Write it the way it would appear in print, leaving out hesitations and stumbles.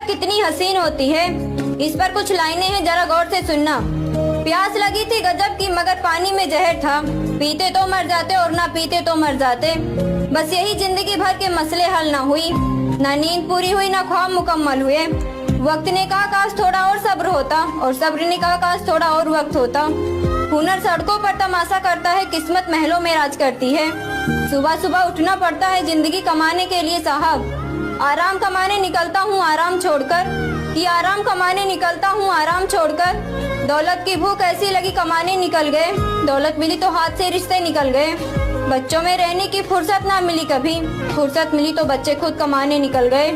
कितनी हसीन होती है। इस पर कुछ लाइनें हैं, जरा गौर से सुनना। प्यास लगी थी गजब की, मगर पानी में जहर था। पीते तो मर जाते और ना पीते तो मर जाते। बस यही जिंदगी भर के मसले हल ना हुई, ना नींद पूरी हुई, ना ख्वाब मुकम्मल हुए। वक्त ने कहा काश थोड़ा और सब्र होता, और सब्र ने कहा काश थोड़ा और वक्त होता। हुनर सड़कों पर तमाशा करता है, किस्मत महलों में राज करती है। सुबह सुबह उठना पड़ता है जिंदगी कमाने के लिए साहब। आराम कमाने निकलता हूँ आराम छोड़कर, कि आराम कमाने निकलता हूँ आराम छोड़कर। दौलत की भूख ऐसी लगी कमाने निकल गए, दौलत मिली तो हाथ से रिश्ते निकल गए। बच्चों में रहने की फुर्सत ना मिली कभी, फुर्सत मिली तो बच्चे खुद कमाने निकल गए।